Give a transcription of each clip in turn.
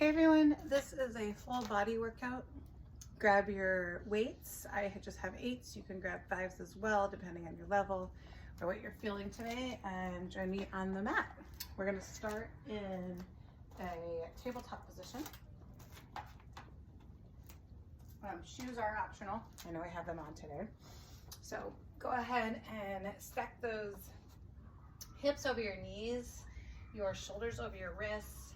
Hey everyone, this is a full body workout. Grab your weights. I just have 8s. You can grab 5s as well, depending on your level or what you're feeling today, and join me on the mat. We're gonna start in a tabletop position. Shoes are optional. I know I have them on today. So go ahead and stack those hips over your knees, your shoulders over your wrists.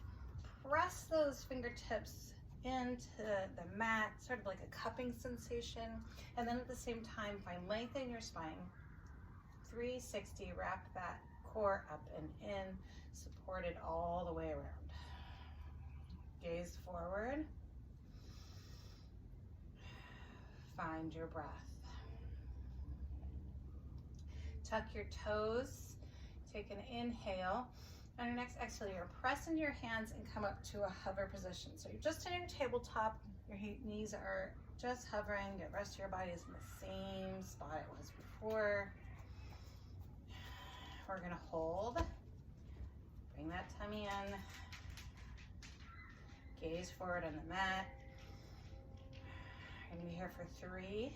Press those fingertips into the mat, sort of like a cupping sensation. And then at the same time, find length in your spine. 360, wrap that core up and in, supported all the way around. Gaze forward. Find your breath. Tuck your toes. Take an inhale. On your next exhale, you're pressing your hands and come up to a hover position. So you're just in your tabletop, your knees are just hovering, the rest of your body is in the same spot it was before. We're gonna hold, bring that tummy in, gaze forward on the mat. You're gonna be here for 3,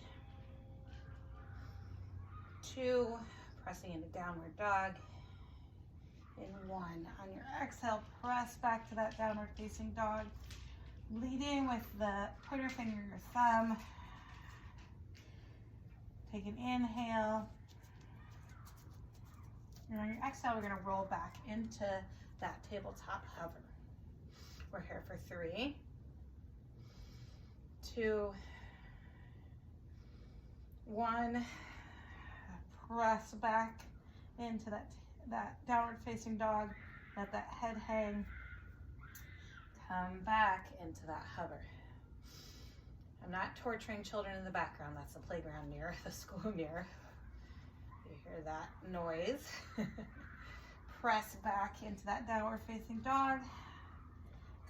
2, pressing into downward dog. In 1. On your exhale, press back to that downward facing dog. Leading with the pointer finger, your thumb. Take an inhale. And on your exhale, we're gonna roll back into that tabletop hover. We're here for 3, 2, 1. Press back into that downward facing dog, let that head hang, come back into that hover. I'm not torturing children in the background, that's the playground mirror, the school mirror. You hear that noise. Press back into that downward facing dog,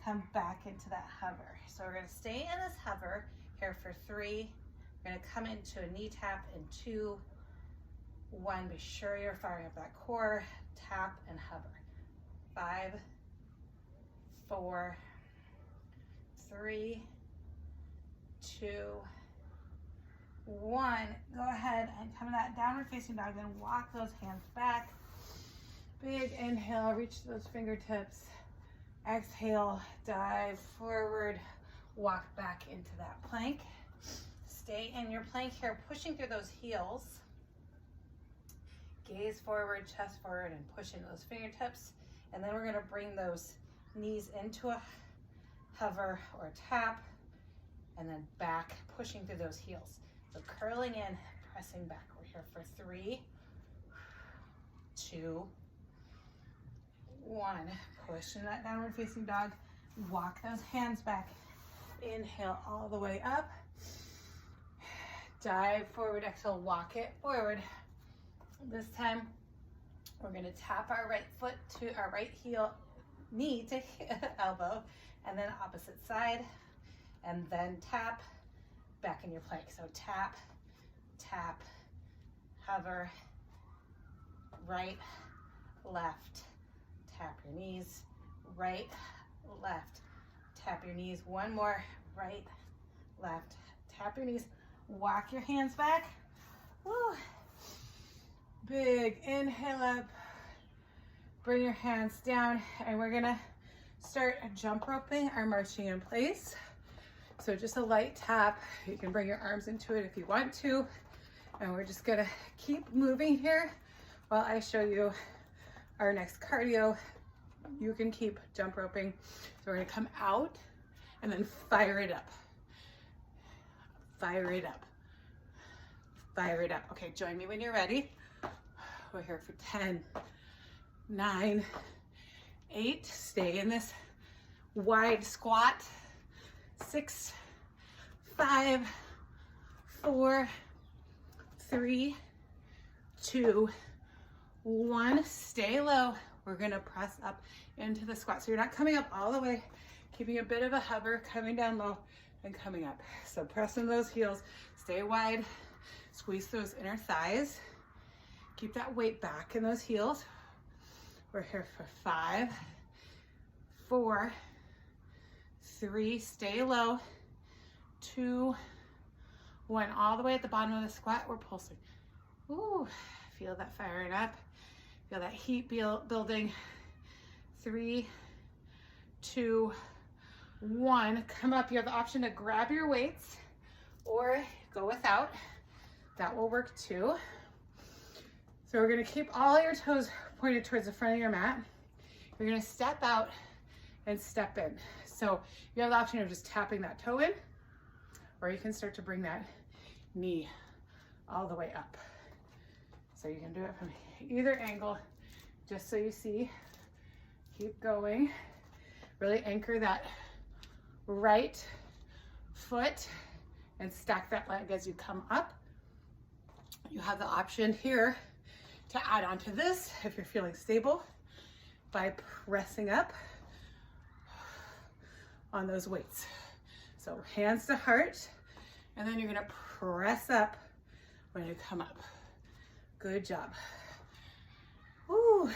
come back into that hover. So we're gonna stay in this hover here for 3. We're gonna come into a knee tap in 2, 1, be sure you're firing up that core, tap and hover. 5, 4, 3, 2, 1. Go ahead and come to that downward facing dog, then walk those hands back. Big inhale, reach those fingertips. Exhale, dive forward, walk back into that plank. Stay in your plank here, pushing through those heels. Gaze forward, chest forward, and push into those fingertips. And then we're gonna bring those knees into a hover or a tap, and then back, pushing through those heels. So curling in, pressing back. We're here for 3, 2, 1. Push in that downward facing dog. Walk those hands back. Inhale all the way up. Dive forward, exhale, walk it forward. This time, we're gonna tap our right foot to our right heel, knee to elbow, and then opposite side, and then tap back in your plank. So tap, tap, hover, right, left, tap your knees, right, left, tap your knees. One more, right, left, tap your knees, walk your hands back. Woo. Big inhale up, bring your hands down, and we're gonna start jump roping or marching in place. So just a light tap. You can bring your arms into it if you want to, and we're just gonna keep moving here while I show you our next cardio. You can keep jump roping. So we're gonna come out and then fire it up. Fire it up. Fire it up. Okay, join me when you're ready. We're here for 10, 9, 8. Stay in this wide squat. 6, 5, 4, 3, 2, 1. Stay low. We're gonna press up into the squat. So you're not coming up all the way, keeping a bit of a hover, coming down low and coming up. So pressing those heels, stay wide, squeeze those inner thighs. Keep that weight back in those heels. We're here for 5, 4, 3, stay low, 2, 1, all the way at the bottom of the squat, we're pulsing. Ooh, feel that firing up, feel that heat building. 3, 2, 1, come up. You have the option to grab your weights or go without. That will work too. So we're gonna keep all your toes pointed towards the front of your mat. You're gonna step out and step in. So you have the option of just tapping that toe in, or you can start to bring that knee all the way up. So you can do it from either angle, just so you see. Keep going. Really anchor that right foot and stack that leg as you come up. You have the option here to add on to this if you're feeling stable by pressing up on those weights. So hands to heart, and then you're gonna press up when you come up. Good job. Woo.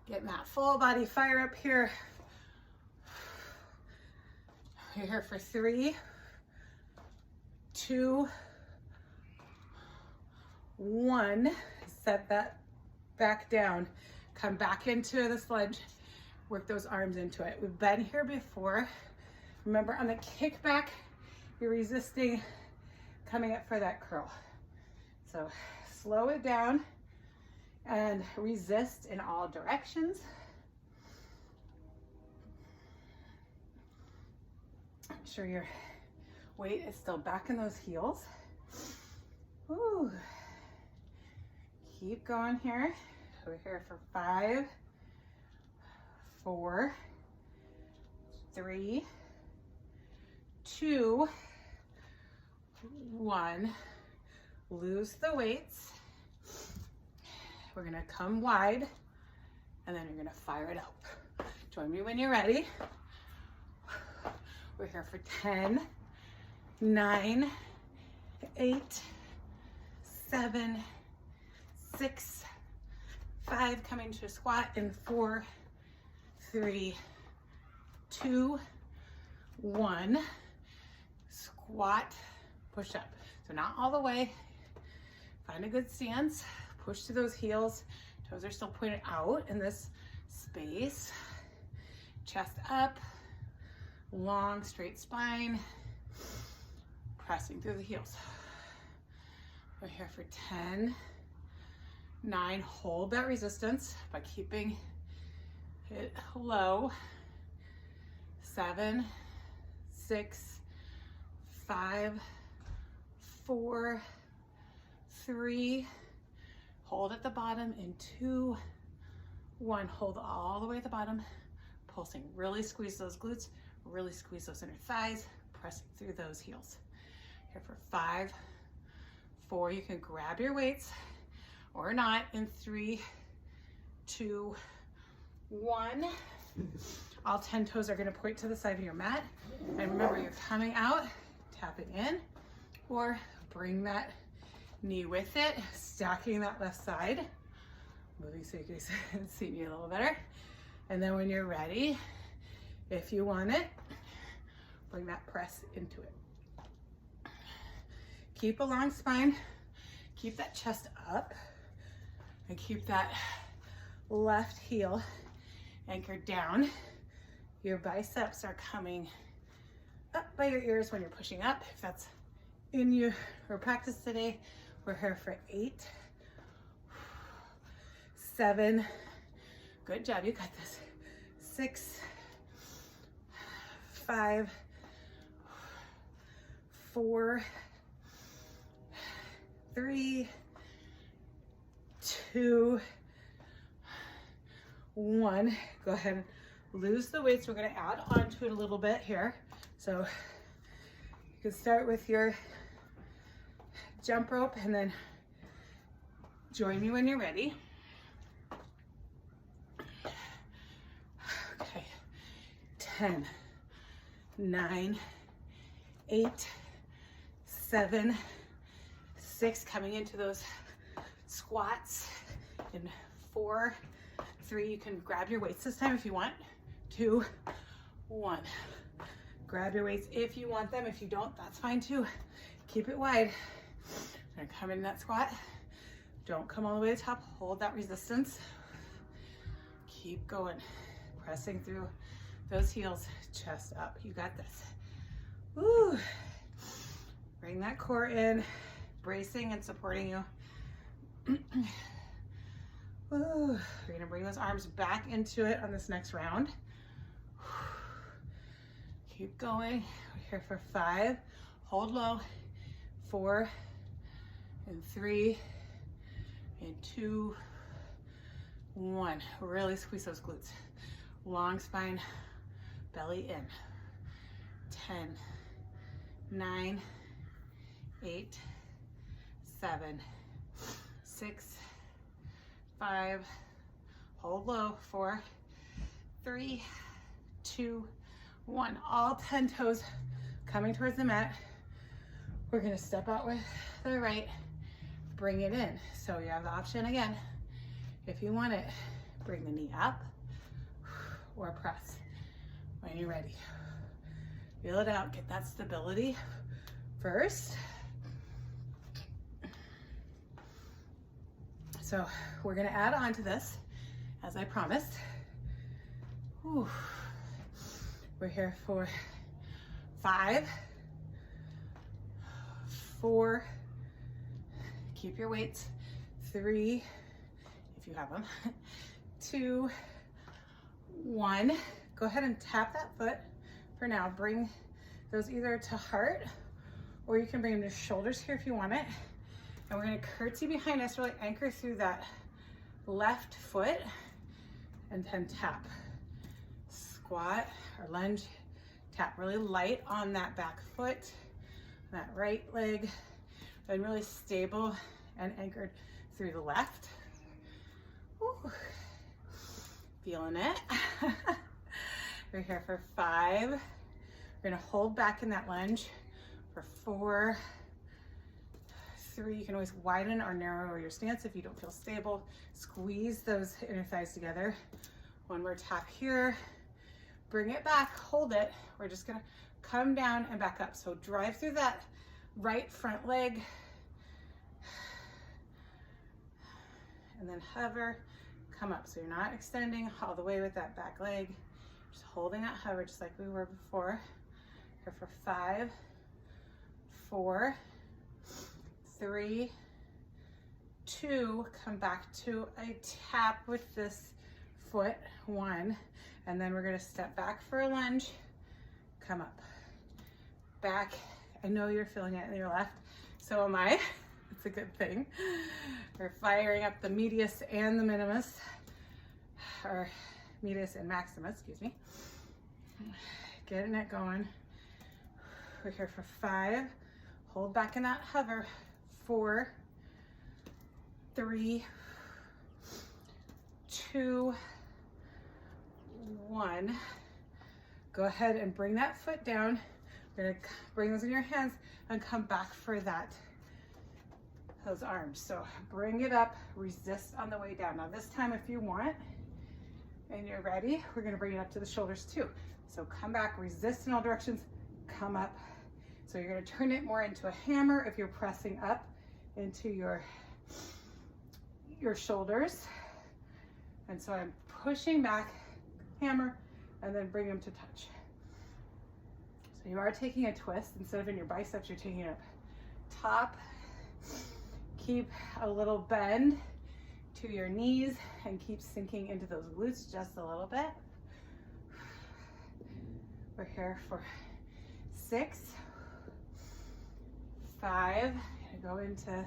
Getting that full body fire up here. You're here for 3, 2, 1. Set that back down. Come back into the lunge. Work those arms into it. We've been here before. Remember, on the kickback, you're resisting coming up for that curl. So slow it down and resist in all directions. Make sure your weight is still back in those heels. Ooh. Keep going here. We're here for 5, 4, 3, 2, 1. Lose the weights. We're gonna come wide, and then you're gonna fire it up. Join me when you're ready. We're here for 10, 9, 8, 7, 6, 5, coming to a squat in 4, 3, 2, 1. Squat, push up. So not all the way. Find a good stance. Push to those heels. Toes are still pointed out in this space. Chest up. Long, straight spine. Pressing through the heels. We're here for 10, 9. Hold that resistance by keeping it low. 7, 6, 5, 4, 3. Hold at the bottom in 2, 1. Hold all the way at the bottom. Pulsing. Really squeeze those glutes. Really squeeze those inner thighs. Pressing through those heels. Here for 5, 4. You can grab your weights or not in 3, 2, 1. All 10 toes are going to point to the side of your mat. And remember, you're coming out, tapping in, or bring that knee with it, stacking that left side, moving so you can see me a little better. And then when you're ready, if you want it, bring that press into it. Keep a long spine, keep that chest up, and keep that left heel anchored down. Your biceps are coming up by your ears when you're pushing up. If that's in your practice today, we're here for 8, 7, good job, you got this. 6, 5, 4, 3, 2, 1. Go ahead and lose the weights. We're going to add on to it a little bit here. So you can start with your jump rope and then join me when you're ready. Okay, 10, 9, 8, 7, 6, coming into those squats in 4, 3, you can grab your weights this time if you want. 2, 1. Grab your weights if you want them. If you don't, that's fine too. Keep it wide. I'm gonna come in that squat. Don't come all the way to the top. Hold that resistance. Keep going. Pressing through those heels. Chest up. You got this. Woo. Bring that core in. Bracing and supporting you. Woo. We're gonna bring those arms back into it on this next round. Keep going. We're here for 5. Hold low. 4 and 3 and 2, 1. Really squeeze those glutes. Long spine, belly in. 10, 9, 8, 7, 6, 5. Hold low. 4, 3, 2, 1. All 10 toes coming towards the mat. We're gonna step out with the right, bring it in. So you have the option again, if you want it, bring the knee up or press when you're ready. Feel it out, get that stability first. So we're gonna add on to this, as I promised. Whew. We're here for 5, 4, keep your weights, 3, if you have them, 2, 1. Go ahead and tap that foot for now. Bring those either to heart, or you can bring them to shoulders here if you want it. And we're gonna curtsy behind us, really anchor through that left foot, and then tap. Squat or lunge, tap really light on that back foot, that right leg, and really stable and anchored through the left. Ooh. Feeling it. We're here for 5. We're gonna hold back in that lunge for 4, 3. You can always widen or narrow your stance if you don't feel stable. Squeeze those inner thighs together. One more tap here. Bring it back, hold it. We're just gonna come down and back up. So drive through that right front leg. And then hover, come up. So you're not extending all the way with that back leg. Just holding that hover just like we were before. Here for 5, 4, 3, 2. Come back to a tap with this foot. 1. And then we're gonna step back for a lunge, come up, back. I know you're feeling it in your left, so am I. It's a good thing. We're firing up the medius and the minimus, or medius and maximus, excuse me. Getting it going. We're here for 5. Hold back in that hover. 4, 3, 2, 1. Go ahead and bring that foot down. You're gonna bring those in your hands and come back for those arms. So bring it up, resist on the way down. Now this time, if you want and you're ready, we're gonna bring it up to the shoulders too. So come back, resist in all directions, come up. So you're gonna turn it more into a hammer if you're pressing up into your shoulders. And so I'm pushing back, hammer, and then bring them to touch. So you are taking a twist. Instead of in your biceps, you're taking it up top. Keep a little bend to your knees and keep sinking into those glutes just a little bit. We're here for 6, 5. I'm gonna go into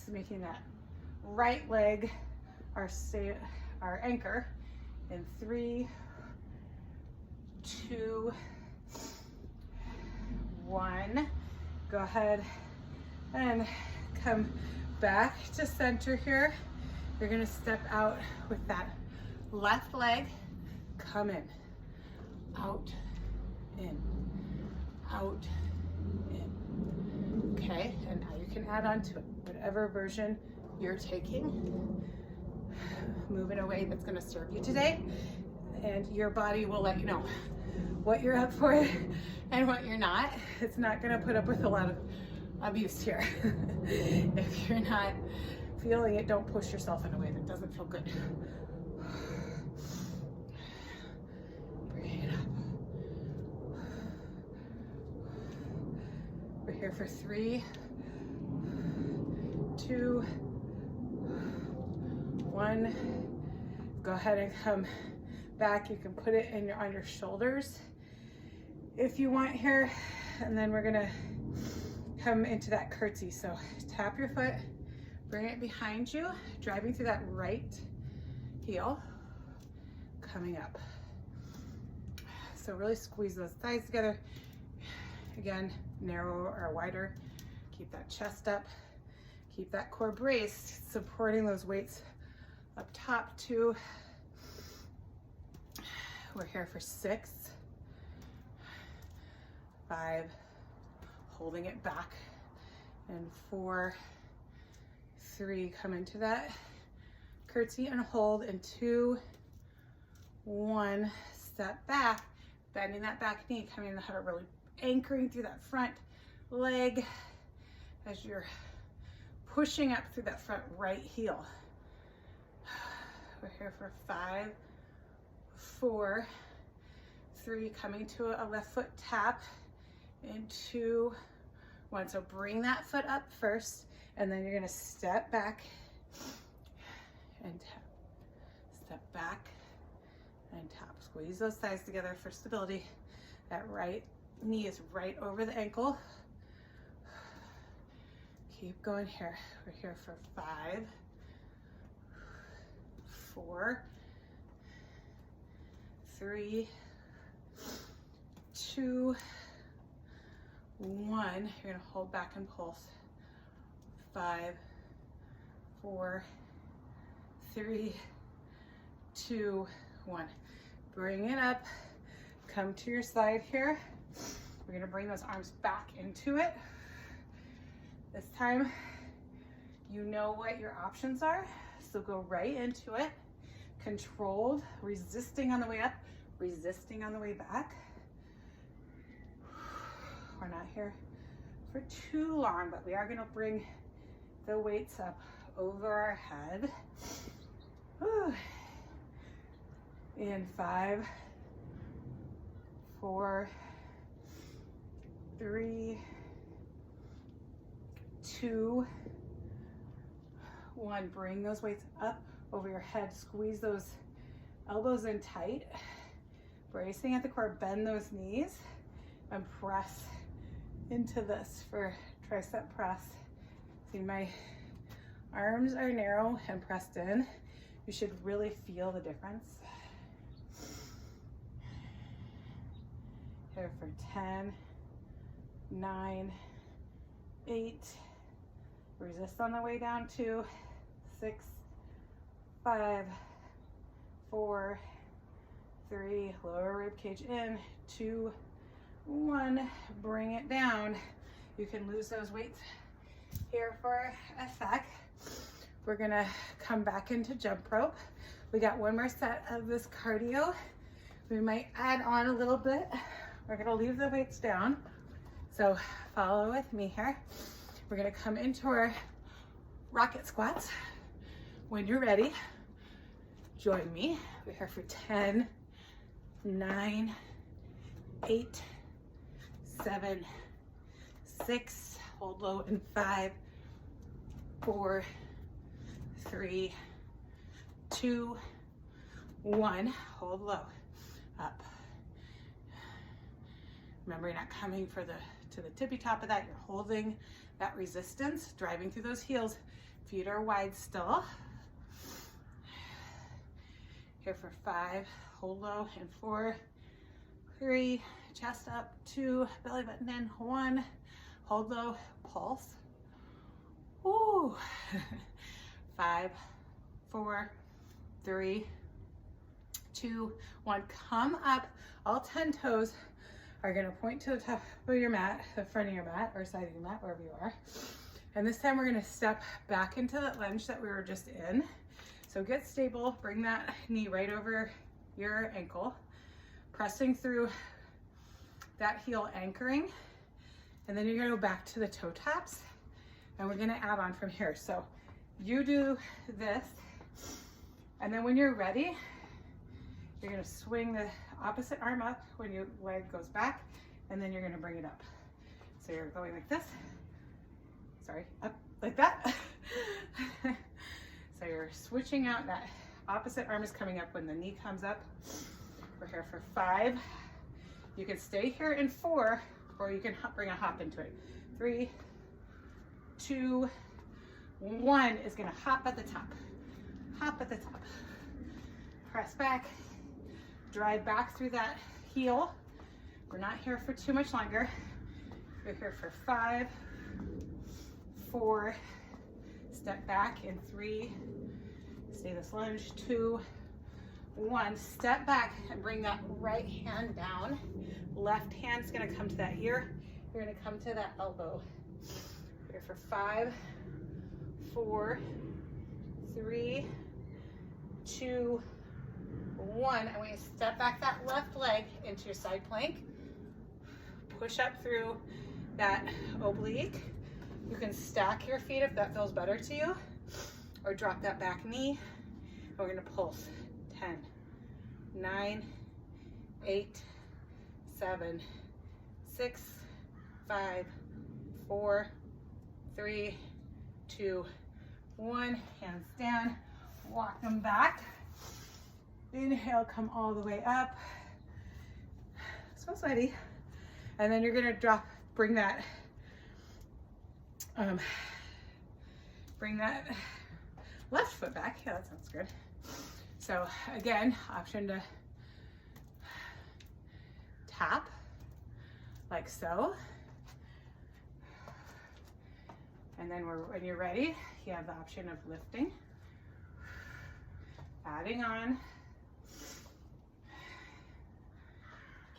making that right leg our anchor in 3, 2, 1. Go ahead and come back to center here. You're gonna step out with that left leg. Come in, out, in, out, in. Okay, and now you can add on to it, whatever version you're taking. Move in a way that's gonna serve you today, and your body will let you know. what you're up for and what you're not. It's not gonna put up with a lot of abuse here. If you're not feeling it, don't push yourself in a way that doesn't feel good. Bring it up. We're here for 3, 2, 1. Go ahead and come back. You can put it on your shoulders if you want here. And then we're gonna come into that curtsy. So tap your foot, bring it behind you, driving through that right heel, coming up. So really squeeze those thighs together. Again, narrow or wider. Keep that chest up. Keep that core braced, supporting those weights up top too. We're here for 6, 5, holding it back, and 4, 3, come into that curtsy and hold, and 2, 1, step back, bending that back knee, coming in the huddle, really anchoring through that front leg as you're pushing up through that front right heel. We're here for 5, 4, 3, coming to a left foot tap, and 2, 1. So bring that foot up first, and then you're gonna step back and tap. Step back and tap. Squeeze those thighs together for stability. That right knee is right over the ankle. Keep going here. We're here for 5, 4, 3, 2, 1. You're gonna hold back and pulse. 5, 4, 3, 2, 1. Bring it up. Come to your side here. We're gonna bring those arms back into it. This time, you know what your options are, so go right into it. Controlled, resisting on the way up, resisting on the way back. We're not here for too long, but we are gonna bring the weights up over our head. Whew. In 5, 4, 3, 2, 1. Bring those weights up over your head. Squeeze those elbows in tight. Bracing at the core, bend those knees and press into this for tricep press. See, my arms are narrow and pressed in. You should really feel the difference. Here for 10, 9, 8, resist on the way down, 2, 6, 5, 4, 3, lower rib cage in, 2, 1, bring it down. You can lose those weights here for a sec. We're gonna come back into jump rope. We got one more set of this cardio. We might add on a little bit. We're gonna leave the weights down. So follow with me here. We're gonna come into our rocket squats. When you're ready, join me. We're here for 10, 9, 8, 7, 6, hold low, and 5, 4, 3, 2, 1, hold low, up. Remember, you're not coming to the tippy top of that. You're holding that resistance, driving through those heels. Feet are wide still. Here for 5, hold low, and 4, 3, chest up, 2, belly button in, 1, hold low, pulse. Woo. 5, 4, 3, 2, 1. Come up. All 10 toes are going to point to the top of your mat, the front of your mat, or side of your mat, wherever you are. And this time we're going to step back into that lunge that we were just in. So get stable, bring that knee right over your ankle. pressing through that heel, anchoring, and then you're gonna go back to the toe taps, and we're gonna add on from here. So you do this, and then when you're ready, you're gonna swing the opposite arm up when your leg goes back, and then you're gonna bring it up. So you're going like this, sorry, up like that. So you're switching out, that opposite arm is coming up when the knee comes up. We're here for 5. You can stay here in 4, or you can bring a hop into it. 3, 2, 1 is gonna hop at the top. Hop at the top. Press back, drive back through that heel. We're not here for too much longer. We're here for 5, 4, step back in 3, stay this lunge, 2, 1, step back and bring that right hand down. Left hand's gonna come to that ear. You're gonna come to that elbow. Here for 5, 4, 3, 2, 1. And when you step back that left leg into your side plank, push up through that oblique. You can stack your feet if that feels better to you, or drop that back knee. We're gonna pulse. 10, 9, 8, 7, 6, 5, 4, 3, 2, 1. Hands down, walk them back. Inhale, come all the way up. So sweaty. And then you're gonna bring that left foot back. Yeah, that sounds good. So again, option to tap like so. And then when you're ready, you have the option of lifting, adding on,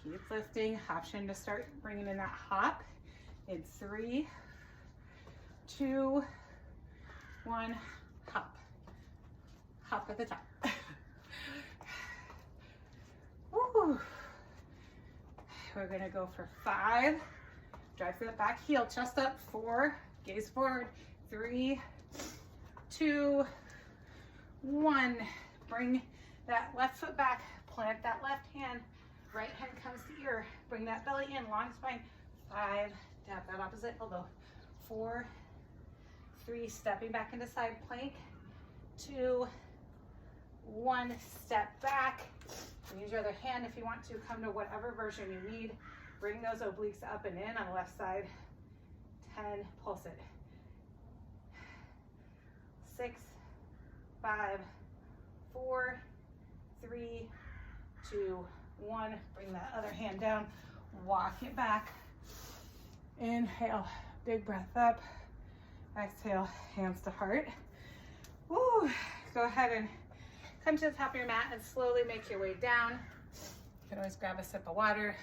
keep lifting, option to start bringing in that hop in 3, 2, 1, hop. Hop at the top. Woo. We're gonna go for 5. Drive through that back heel, chest up. 4, gaze forward. 3, 2, 1. Bring that left foot back, plant that left hand. Right hand comes to ear. Bring that belly in, long spine. 5, tap that opposite elbow. 4, 3, stepping back into side plank. 2, 1, step back. Use your other hand if you want to. Come to whatever version you need. Bring those obliques up and in on the left side. 10, pulse it. 6, 5, 4, 3, 2, 1. Bring that other hand down. Walk it back. Inhale, big breath up. Exhale, hands to heart. Woo. Go ahead and come to the top of your mat and slowly make your way down. You can always grab a sip of water.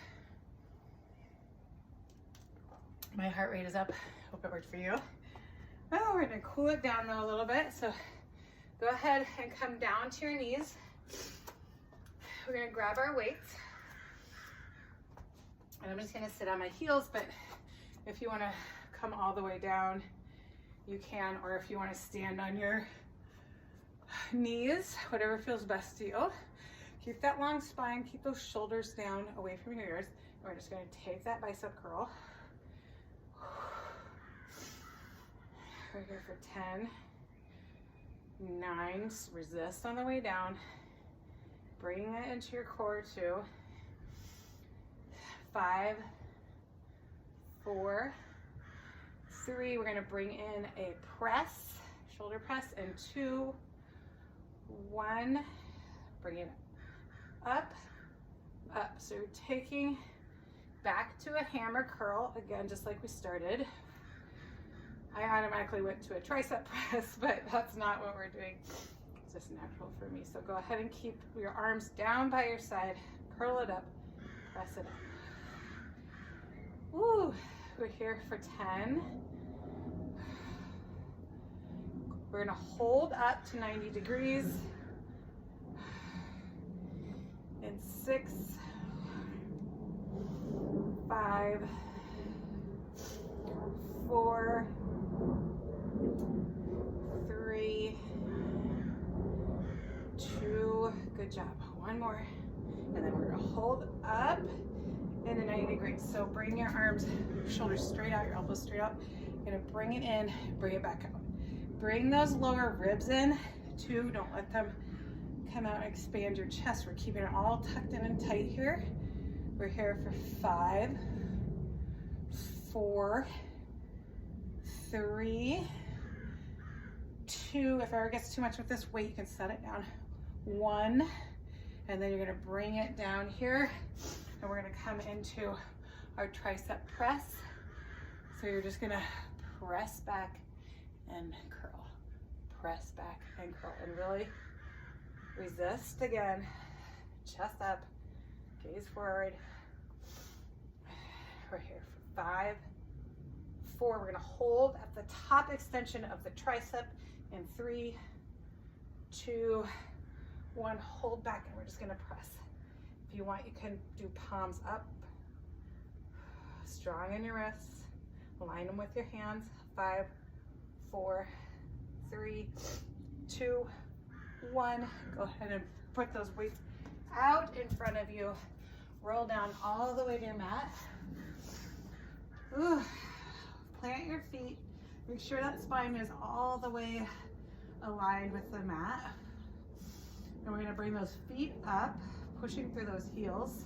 My heart rate is up. Hope it worked for you. Oh, we're gonna cool it down though a little bit. So go ahead and come down to your knees. We're gonna grab our weights. And I'm just gonna sit on my heels, but if you wanna come all the way down, you can, or if you wanna stand on your knees, whatever feels best to you. Keep that long spine, keep those shoulders down away from your ears. And we're just gonna take that bicep curl. We're here for 10, 9, resist on the way down. Bring it into your core, 2, 5, 4, 3. We're gonna bring in a press, shoulder press, and 2, 1. Bring it up, up. So you're taking back to a hammer curl, again, just like we started. I automatically went to a tricep press, but that's not what we're doing. It's just natural for me. So go ahead and keep your arms down by your side, curl it up, press it up. Woo, we're here for 10. We're gonna hold up to 90 degrees. In 6, 5, 4, 3, 2, good job. One more. And then we're gonna hold up in a 90 degrees. So bring your arms, shoulders straight out, your elbows straight out. You're gonna bring it in, bring it back out. Bring those lower ribs in too. Don't let them come out and expand your chest. We're keeping it all tucked in and tight here. We're here for 5, 4, 3, 2. If it ever gets too much with this weight, you can set it down. 1, and then you're gonna bring it down here, and we're gonna come into our tricep press. So you're just gonna press back and curl, press back and curl, and really resist again. Chest up, gaze forward. We're here for 5, 4. We're gonna hold at the top extension of the tricep in 3, 2, 1. Hold back, and we're just gonna press. If you want, you can do palms up, strong in your wrists. Align them with your hands. 5, 4, 3, 2, 1. Go ahead and put those weights out in front of you. Roll down all the way to your mat. Ooh. Plant your feet. Make sure that spine is all the way aligned with the mat. And we're gonna bring those feet up, pushing through those heels,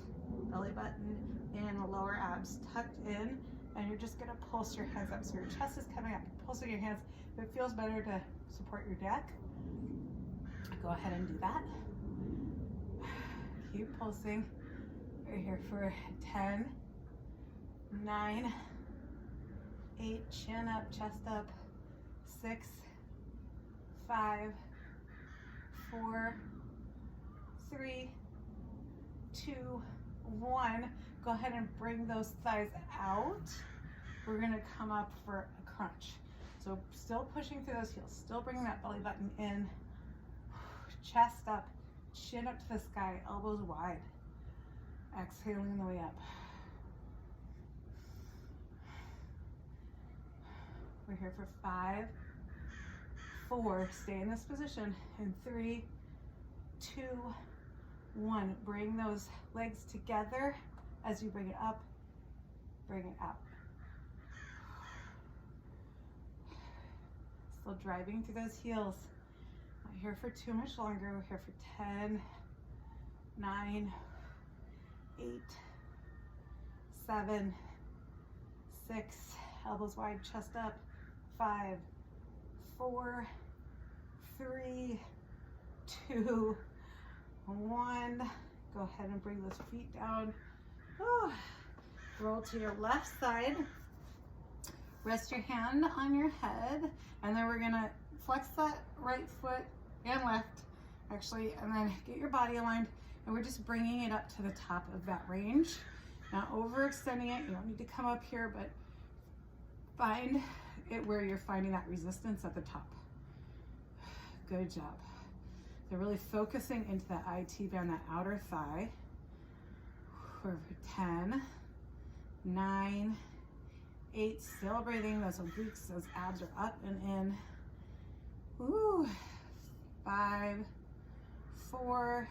belly button and the lower abs tucked in. And you're just gonna pulse your hands up. So your chest is coming up, pulsing your hands. If it feels better to support your deck, go ahead and do that. Keep pulsing. We're here for 10, 9, 8, chin up, chest up, 6, 5, 4, 3, 2, 1. Go ahead and bring those thighs out. We're gonna come up for a crunch. So still pushing through those heels, still bringing that belly button in, chest up, chin up to the sky, elbows wide. Exhaling the way up. We're here for 5, 4, stay in this position, and 3, 2, 1. Bring those legs together as you bring it up, bring it out. Still driving through those heels. Not here for too much longer. We're here for 10, 9, 8, 7, 6, elbows wide, chest up, 5, 4, 3, 2, 1. Go ahead and bring those feet down. Oh. Roll to your left side. Rest your hand on your head, and then we're gonna flex that right foot and left, actually, and then get your body aligned, and we're just bringing it up to the top of that range. Not overextending it. You don't need to come up here, but find it where you're finding that resistance at the top. Good job. So really focusing into that IT band, that outer thigh. We're for 10, 9, 8, still breathing. Those obliques, those abs are up and in. Ooh. 5, 4,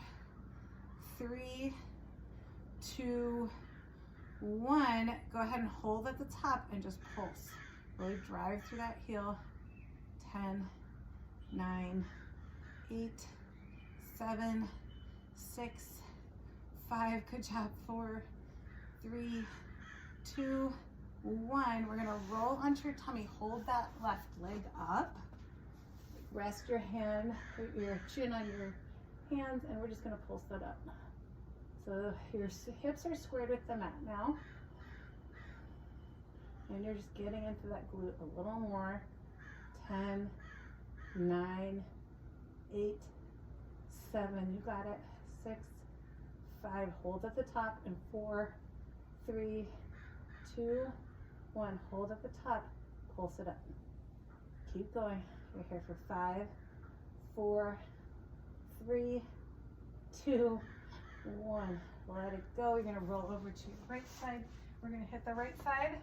3, 2, 1. Go ahead and hold at the top and just pulse. Really drive through that heel. 10, 9, 8, 7, 6, 5. Good job. 4, 3, 2, 1. We're gonna roll onto your tummy. Hold that left leg up. Rest your hand, put your chin on your hands, and we're just gonna pulse that up. So your hips are squared with the mat now. And you're just getting into that glute a little more. 10, 9, 8, 7, you got it. 6, 5, hold at the top, and 4, 3, 2, 1. Hold at the top, pulse it up. Keep going. We're here for 5, 4, 3, 2, 1. Let it go. You're gonna roll over to your right side. We're gonna hit the right side,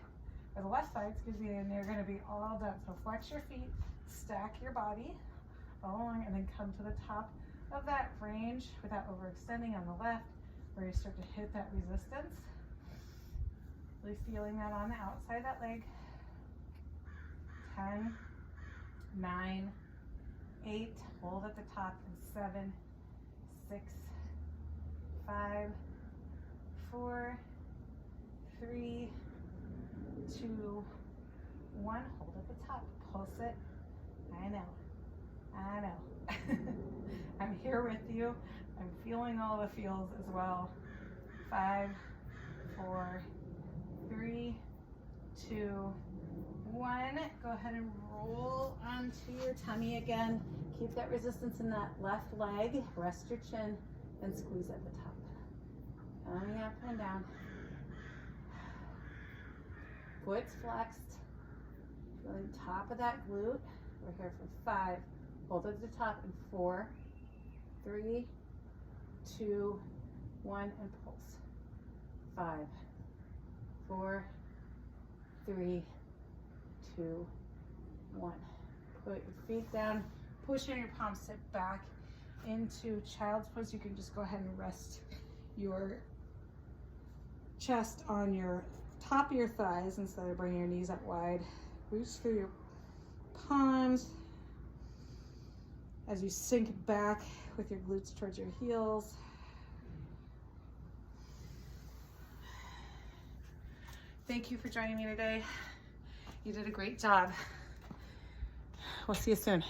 or the left side, excuse me, and they're gonna be all done. So flex your feet, stack your body all along, and then come to the top of that range without overextending on the left, where you start to hit that resistance. Really feeling that on the outside of that leg. 10, 9, 8, hold at the top, and 7, 6, 5, 4, 3, 2, 1. Hold at the top, pulse it. I know. I'm here with you. I'm feeling all the feels as well. 5, 4, 3, 2, 1. Go ahead and roll onto your tummy again. Keep that resistance in that left leg. Rest your chin and squeeze at the top. Coming up and down. Foot's flexed. Feeling top of that glute. We're here for 5. Hold at the top in 4, 3, 2, 1, and pulse. 5, 4, 3, 2, 1. Put your feet down, push in your palms, sit back into child's pose. You can just go ahead and rest your chest on your top of your thighs instead of bringing your knees up wide. Reach through your palms as you sink back with your glutes towards your heels. Thank you for joining me today. You did a great job. We'll see you soon.